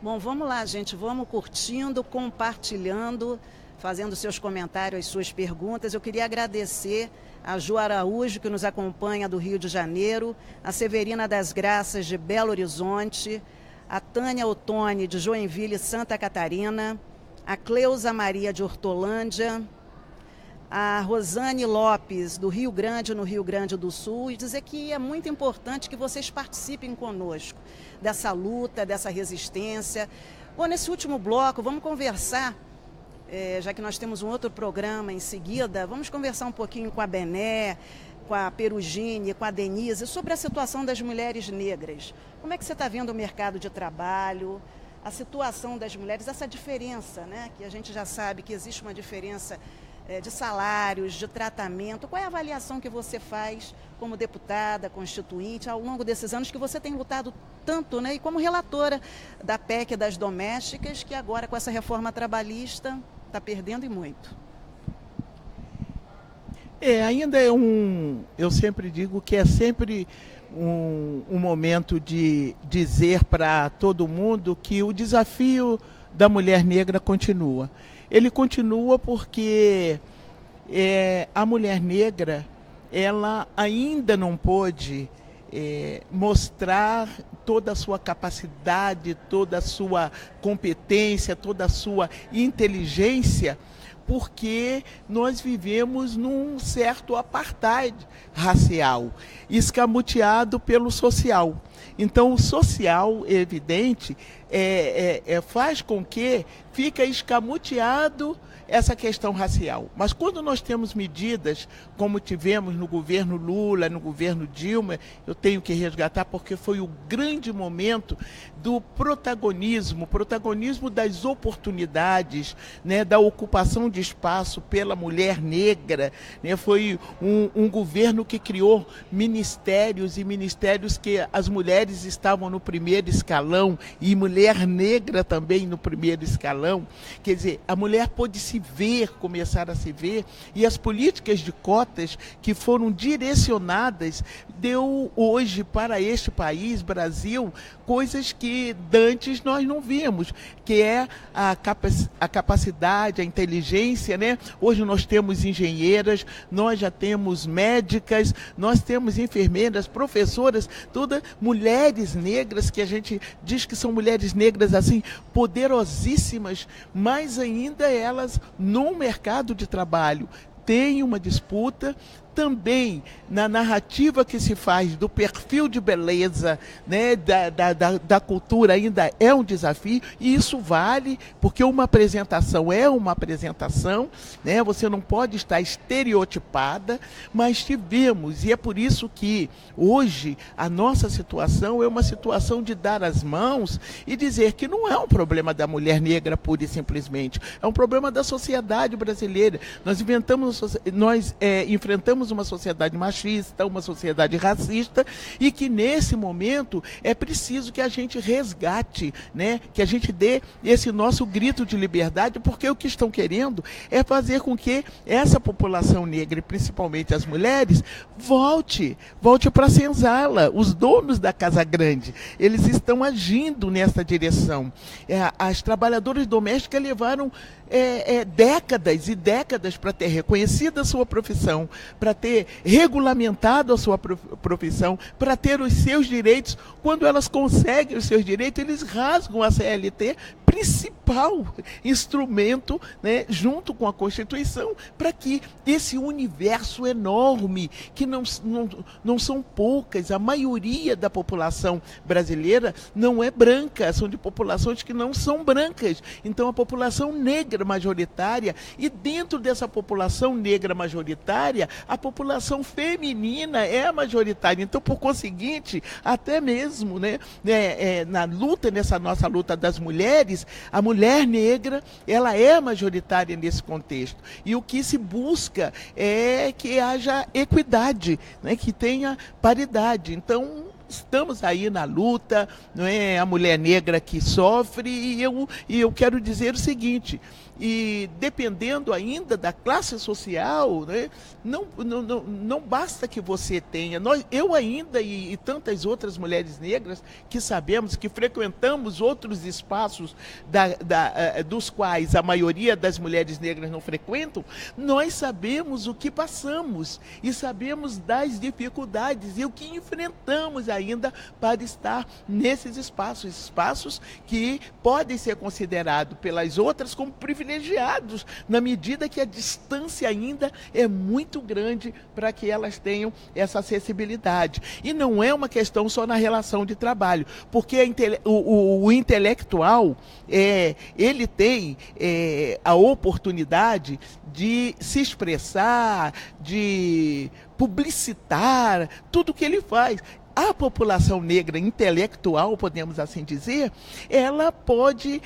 Bom, vamos lá, gente, vamos curtindo, compartilhando, fazendo seus comentários, as suas perguntas. Eu queria agradecer a Ju Araújo, que nos acompanha do Rio de Janeiro, a Severina das Graças, de Belo Horizonte, a Tânia Ottoni, de Joinville, Santa Catarina, a Cleusa Maria, de Hortolândia, a Rosane Lopes, do Rio Grande, no Rio Grande do Sul, e dizer que é muito importante que vocês participem conosco dessa luta, dessa resistência. Bom, nesse último bloco, vamos conversar, já que nós temos um outro programa em seguida, vamos conversar um pouquinho com a Bené, com a Perugine, com a Denise, sobre a situação das mulheres negras. Como é que você está vendo o mercado de trabalho, a situação das mulheres, essa diferença, né? Que a gente já sabe que existe uma diferença de salários, de tratamento. Qual é a avaliação que você faz como deputada constituinte ao longo desses anos que você tem lutado tanto, né? E como relatora da PEC das domésticas, que agora com essa reforma trabalhista está perdendo e muito. Ainda eu sempre digo que é sempre um momento de dizer para todo mundo que o desafio da mulher negra continua. Ele continua porque a mulher negra, ela ainda não pôde mostrar toda a sua capacidade, toda a sua competência, toda a sua inteligência, porque nós vivemos num certo apartheid racial, escamoteado pelo social. Então, o social, é evidente, faz com que fique escamoteado essa questão racial. Mas quando nós temos medidas, como tivemos no governo Lula, no governo Dilma, eu tenho que resgatar porque foi o grande momento do protagonismo das oportunidades, né, da ocupação de espaço pela mulher negra, né, foi um governo que criou ministérios e ministérios que as mulheres estavam no primeiro escalão e mulher negra também no primeiro escalão. Quer dizer, a mulher pôde se ver, começar a se ver, e as políticas de cotas que foram direcionadas deu hoje para este país, Brasil, coisas que dantes nós não víamos, que é a capacidade, a inteligência, né? Hoje nós temos engenheiras, nós já temos médicas, nós temos enfermeiras, professoras, todas mulheres negras, que a gente diz que são mulheres negras assim, poderosíssimas, mas ainda elas no mercado de trabalho têm uma disputa. Também na narrativa que se faz do perfil de beleza, né, da cultura ainda é um desafio, e isso vale, porque uma apresentação é uma apresentação, né, você não pode estar estereotipada, mas tivemos, e é por isso que hoje a nossa situação é uma situação de dar as mãos e dizer que não é um problema da mulher negra pura e simplesmente, é um problema da sociedade brasileira. Nós enfrentamos uma sociedade machista, uma sociedade racista, e que nesse momento é preciso que a gente resgate, né, que a gente dê esse nosso grito de liberdade, porque o que estão querendo é fazer com que essa população negra, e principalmente as mulheres, volte para a senzala. Os donos da Casa Grande, eles estão agindo nessa direção. As trabalhadoras domésticas levaram décadas e décadas para ter reconhecido a sua profissão, para ter regulamentado a sua profissão, para ter os seus direitos. Quando elas conseguem os seus direitos, eles rasgam a CLT, principal instrumento, né, junto com a Constituição, para que esse universo enorme, que não são poucas, a maioria da população brasileira não é branca, são de populações que não são brancas. Então, a população negra majoritária, e dentro dessa população negra majoritária, a população feminina é majoritária. Então, por conseguinte, até mesmo, né, na luta, nessa nossa luta das mulheres, a mulher negra, ela é majoritária nesse contexto. E o que se busca é que haja equidade, né, que tenha paridade. Então, estamos aí na luta, não é a mulher negra que sofre, e eu quero dizer o seguinte, e dependendo ainda da classe social, né, não basta que você tenha, eu ainda e tantas outras mulheres negras que sabemos, que frequentamos outros espaços dos quais a maioria das mulheres negras não frequentam, nós sabemos o que passamos e sabemos das dificuldades e o que enfrentamos ainda para estar nesses espaços que podem ser considerados pelas outras como privilegiados, na medida que a distância ainda é muito grande para que elas tenham essa acessibilidade. E não é uma questão só na relação de trabalho, porque o intelectual, ele tem a oportunidade de se expressar, de publicitar tudo o que ele faz. A população negra intelectual, podemos assim dizer, ela pode,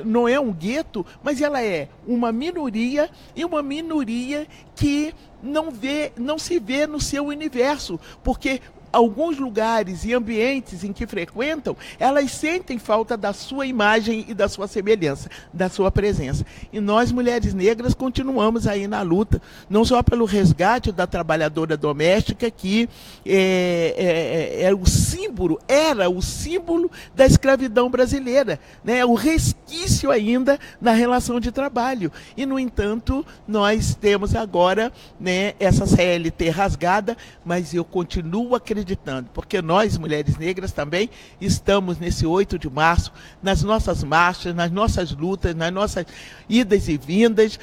não é um gueto, mas ela é uma minoria, e uma minoria que não se vê no seu universo, porque alguns lugares e ambientes em que frequentam, elas sentem falta da sua imagem e da sua semelhança, da sua presença. E nós, mulheres negras, continuamos aí na luta, não só pelo resgate da trabalhadora doméstica, que era o símbolo da escravidão brasileira, né? O resquício ainda na relação de trabalho. E, no entanto, nós temos agora, né, essa CLT rasgada, mas eu continuo acreditando acreditando, porque nós, mulheres negras, também estamos nesse 8 de março, nas nossas marchas, nas nossas lutas, nas nossas idas e vindas,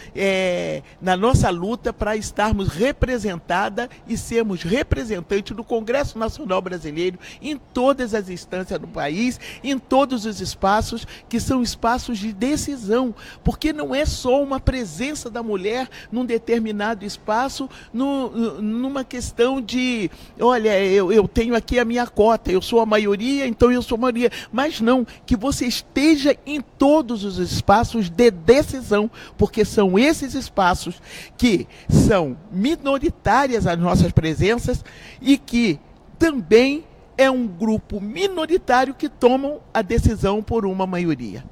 na nossa luta para estarmos representadas e sermos representantes do Congresso Nacional Brasileiro em todas as instâncias do país, em todos os espaços que são espaços de decisão, porque não é só uma presença da mulher num determinado espaço, numa questão de, olha, eu tenho aqui a minha cota, eu sou a maioria, então eu sou a maioria. Mas não, que você esteja em todos os espaços de decisão, porque são esses espaços que são minoritárias as nossas presenças e que também é um grupo minoritário que tomam a decisão por uma maioria.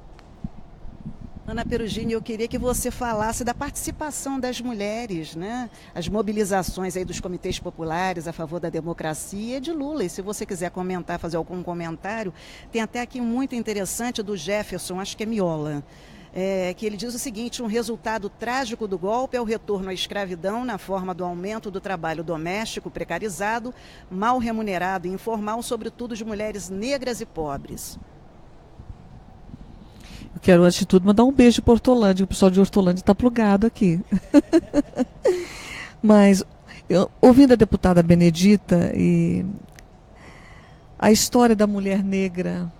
Ana Perugini, eu queria que você falasse da participação das mulheres, né? As mobilizações aí dos comitês populares a favor da democracia e de Lula. E se você quiser comentar, fazer algum comentário, tem até aqui um muito interessante do Jefferson, acho que é Miola, que ele diz o seguinte: um resultado trágico do golpe é o retorno à escravidão na forma do aumento do trabalho doméstico precarizado, mal remunerado e informal, sobretudo de mulheres negras e pobres. Eu quero, antes de tudo, mandar um beijo para Hortolândia. O pessoal de Hortolândia está plugado aqui. Mas, ouvindo a deputada Benedita e a história da mulher negra,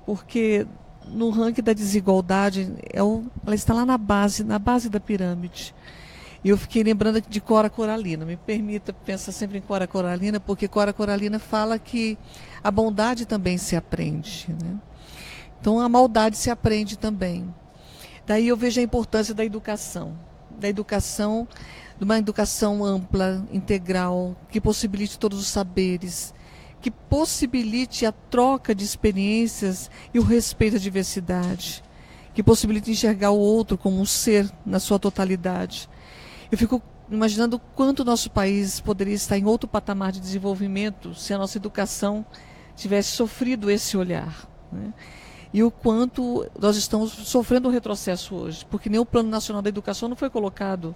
porque no ranking da desigualdade, ela está lá na base da pirâmide. E eu fiquei lembrando de Cora Coralina. Me permita pensar sempre em Cora Coralina, porque Cora Coralina fala que a bondade também se aprende, né? Então, a maldade se aprende também. Daí eu vejo a importância da educação, de uma educação ampla, integral, que possibilite todos os saberes, que possibilite a troca de experiências e o respeito à diversidade, que possibilite enxergar o outro como um ser na sua totalidade. Eu fico imaginando o quanto o nosso país poderia estar em outro patamar de desenvolvimento se a nossa educação tivesse sofrido esse olhar, né? E o quanto nós estamos sofrendo um retrocesso hoje, porque nem o Plano Nacional da Educação não foi colocado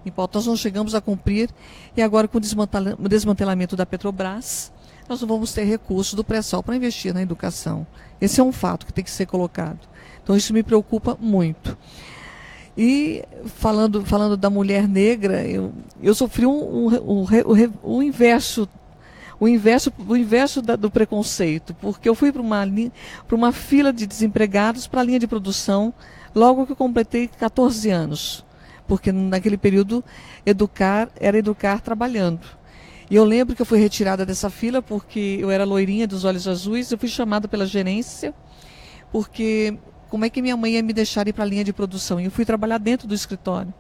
em pauta. Nós não chegamos a cumprir, e agora com o desmantelamento da Petrobras, nós não vamos ter recursos do pré-sal para investir na educação. Esse é um fato que tem que ser colocado. Então isso me preocupa muito. E falando da mulher negra, eu sofri o inverso do preconceito, porque eu fui para uma fila de desempregados para a linha de produção logo que eu completei 14 anos, porque naquele período era educar trabalhando. E eu lembro que eu fui retirada dessa fila porque eu era loirinha dos olhos azuis. Eu fui chamada pela gerência porque como é que minha mãe ia me deixar ir para a linha de produção? E eu fui trabalhar dentro do escritório.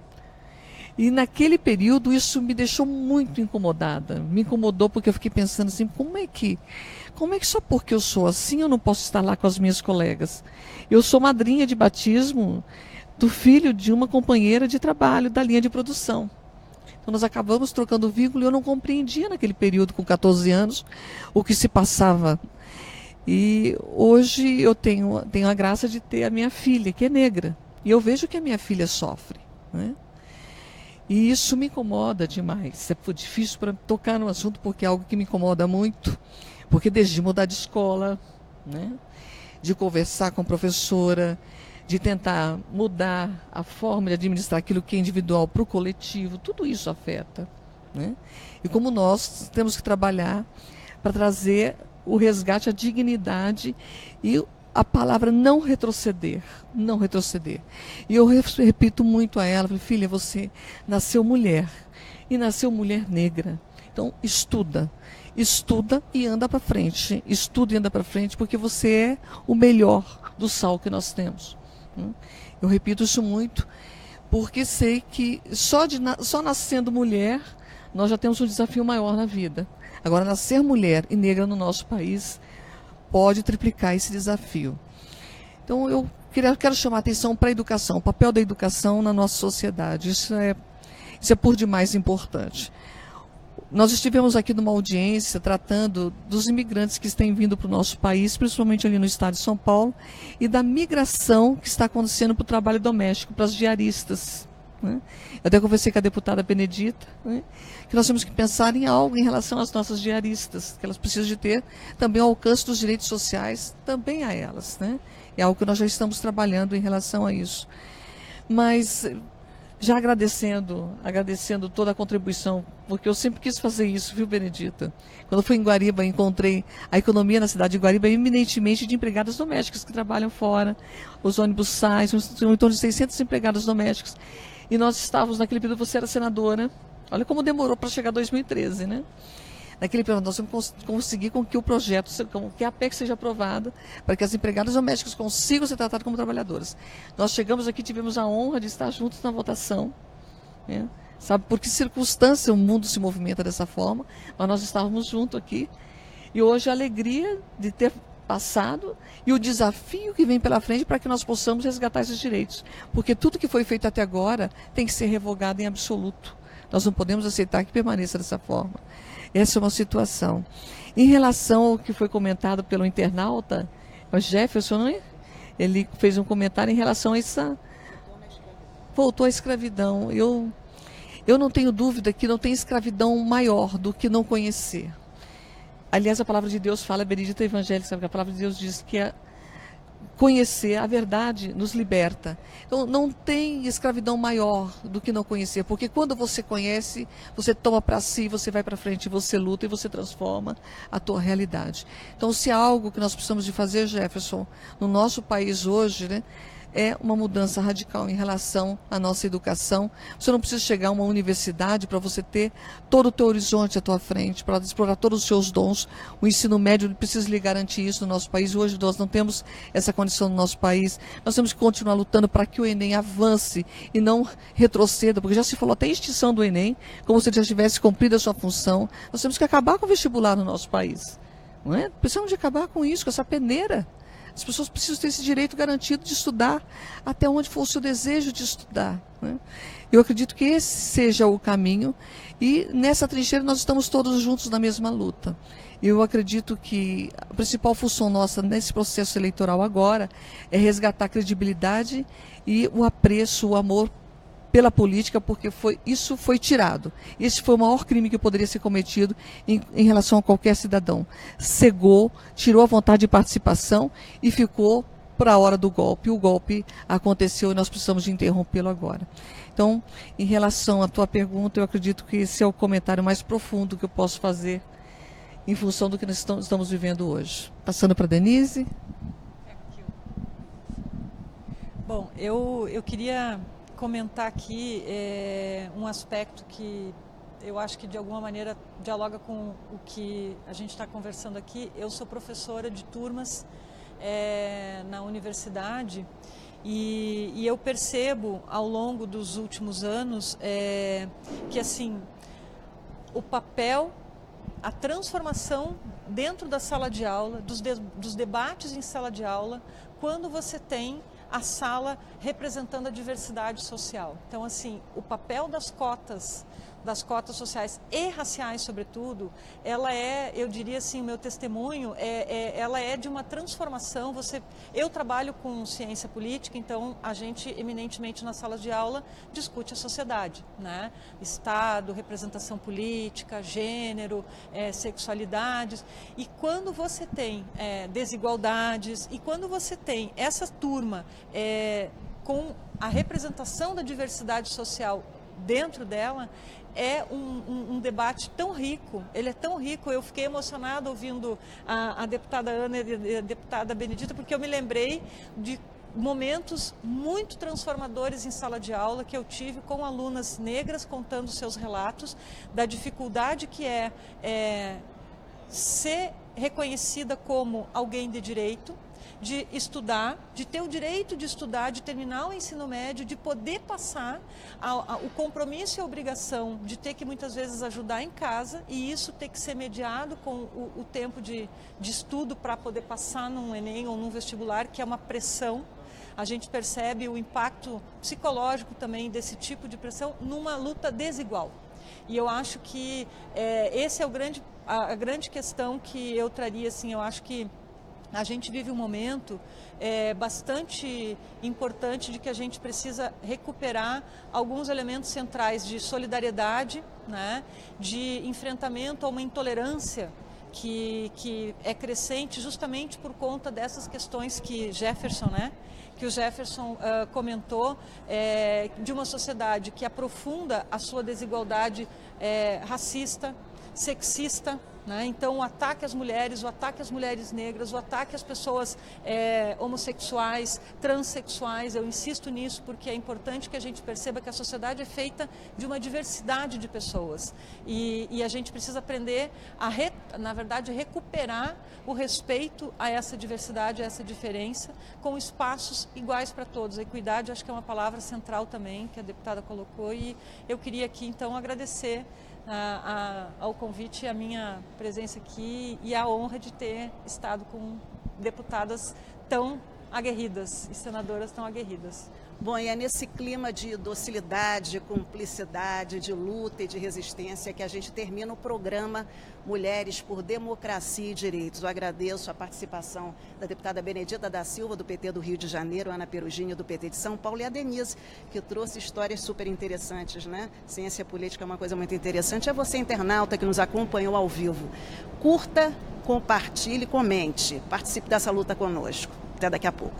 E naquele período isso me deixou muito incomodada. Me incomodou porque eu fiquei pensando assim, como é que só porque eu sou assim eu não posso estar lá com as minhas colegas? Eu sou madrinha de batismo do filho de uma companheira de trabalho da linha de produção. Então nós acabamos trocando vínculo e eu não compreendia naquele período, com 14 anos, o que se passava. E hoje eu tenho a graça de ter a minha filha, que é negra. E eu vejo que a minha filha sofre, né? E isso me incomoda demais. É difícil para tocar no assunto porque é algo que me incomoda muito. Porque desde mudar de escola, né, de conversar com a professora, de tentar mudar a forma de administrar aquilo que é individual para o coletivo, tudo isso afeta, né? E como nós temos que trabalhar para trazer o resgate à dignidade e a palavra não retroceder, não retroceder. E eu repito muito a ela, filha, você nasceu mulher e nasceu mulher negra. Então estuda e anda para frente. Estuda e anda para frente porque você é o melhor do sal que nós temos. Eu repito isso muito porque sei que só nascendo mulher nós já temos um desafio maior na vida. Agora, nascer mulher e negra no nosso país pode triplicar esse desafio. Então, eu quero chamar a atenção para a educação, o papel da educação na nossa sociedade. Isso é por demais importante. Nós estivemos aqui numa audiência tratando dos imigrantes que têm vindo para o nosso país, principalmente ali no estado de São Paulo, e da migração que está acontecendo para o trabalho doméstico, para as diaristas, né? Eu até conversei com a deputada Benedita, né, que nós temos que pensar em algo em relação às nossas diaristas, que elas precisam de ter também o alcance dos direitos sociais também a elas, né? É algo que nós já estamos trabalhando em relação a isso. Mas já agradecendo toda a contribuição, porque eu sempre quis fazer isso, viu, Benedita? Quando fui em Guariba, encontrei a economia na cidade de Guariba eminentemente de empregadas domésticas que trabalham fora. Os ônibus saem, são em torno de 600 empregadas domésticas. E nós estávamos naquele período, você era senadora. Olha como demorou para chegar 2013, né? Naquele período nós vamos conseguir com que o projeto, que a PEC seja aprovada, para que as empregadas domésticas consigam ser tratadas como trabalhadoras. Nós chegamos aqui, tivemos a honra de estar juntos na votação, né? Sabe por que circunstância o mundo se movimenta dessa forma, mas nós estávamos juntos aqui. E hoje a alegria de ter passado e o desafio que vem pela frente para que nós possamos resgatar esses direitos. Porque tudo que foi feito até agora tem que ser revogado em absoluto. Nós não podemos aceitar que permaneça dessa forma. Essa é uma situação. Em relação ao que foi comentado pelo internauta, o Jefferson, né? Ele fez um comentário em relação a essa... Voltou à escravidão. Eu não tenho dúvida que não tem escravidão maior do que não conhecer. Aliás, a palavra de Deus fala, a Benedita Evangélica, sabe que a palavra de Deus diz que conhecer a verdade nos liberta. Então, não tem escravidão maior do que não conhecer, porque quando você conhece, você toma para si, você vai para frente, você luta e você transforma a tua realidade. Então, se há algo que nós precisamos de fazer, Jefferson, no nosso país hoje, né, é uma mudança radical em relação à nossa educação. Você não precisa chegar a uma universidade para você ter todo o teu horizonte à tua frente, para explorar todos os seus dons. O ensino médio precisa lhe garantir isso no nosso país. Hoje nós não temos essa condição no nosso país. Nós temos que continuar lutando para que o Enem avance e não retroceda, porque já se falou até em extinção do Enem, como se ele já tivesse cumprido a sua função. Nós temos que acabar com o vestibular no nosso país. Não é? Precisamos de acabar com isso, com essa peneira. As pessoas precisam ter esse direito garantido de estudar até onde for o seu desejo de estudar, né? Eu acredito que esse seja o caminho e nessa trincheira nós estamos todos juntos na mesma luta. Eu acredito que a principal função nossa nesse processo eleitoral agora é resgatar a credibilidade e o apreço, o amor pela política, porque isso foi tirado. Esse foi o maior crime que poderia ser cometido em relação a qualquer cidadão. Cegou, tirou a vontade de participação e ficou para a hora do golpe. O golpe aconteceu e nós precisamos de interrompê-lo agora. Então, em relação à tua pergunta, eu acredito que esse é o comentário mais profundo que eu posso fazer em função do que nós estamos vivendo hoje. Passando para a Denise. Bom, eu queria comentar aqui um aspecto que eu acho que de alguma maneira dialoga com o que a gente está conversando aqui. Eu sou professora de turmas na universidade e eu percebo ao longo dos últimos anos que assim o papel, a transformação dentro da sala de aula, dos debates em sala de aula, quando você tem a sala representando a diversidade social. Então, assim, o papel das cotas sociais e raciais, sobretudo, ela eu diria assim, o meu testemunho, ela é de uma transformação. Eu trabalho com ciência política, então a gente eminentemente na sala de aula discute a sociedade, né? Estado, representação política, gênero, sexualidades. E quando você tem desigualdades e quando você tem essa turma com a representação da diversidade social dentro dela, é um debate tão rico, ele é tão rico. Eu fiquei emocionada ouvindo a deputada Ana e a deputada Benedita, porque eu me lembrei de momentos muito transformadores em sala de aula que eu tive com alunas negras contando seus relatos da dificuldade que é ser reconhecida como alguém de direito, de estudar, de ter o direito de estudar, de terminar o ensino médio, de poder passar o compromisso e a obrigação de ter que muitas vezes ajudar em casa e isso ter que ser mediado com o tempo de estudo para poder passar num Enem ou num vestibular, que é uma pressão. A gente percebe o impacto psicológico também desse tipo de pressão numa luta desigual. E eu acho que esse é a grande questão que eu traria, assim, eu acho que a gente vive um momento bastante importante de que a gente precisa recuperar alguns elementos centrais de solidariedade, né, de enfrentamento a uma intolerância que é crescente justamente por conta dessas questões que o Jefferson comentou, de uma sociedade que aprofunda a sua desigualdade racista, sexista, né? Então o ataque às mulheres negras, o ataque às pessoas homossexuais, transexuais, eu insisto nisso porque é importante que a gente perceba que a sociedade é feita de uma diversidade de pessoas e a gente precisa aprender na verdade, recuperar o respeito a essa diversidade, a essa diferença, com espaços iguais para todos. A equidade acho que é uma palavra central também que a deputada colocou e eu queria aqui então agradecer ao convite, a minha presença aqui e a honra de ter estado com deputadas tão aguerridas e senadoras tão aguerridas. Bom, e é nesse clima de docilidade, cumplicidade, de luta e de resistência que a gente termina o programa Mulheres por Democracia e Direitos. Eu agradeço a participação da deputada Benedita da Silva, do PT do Rio de Janeiro, Ana Perugini, do PT de São Paulo, e a Denise, que trouxe histórias super interessantes, né? Ciência política é uma coisa muito interessante. É você, internauta, que nos acompanhou ao vivo. Curta, compartilhe, comente. Participe dessa luta conosco. Até daqui a pouco.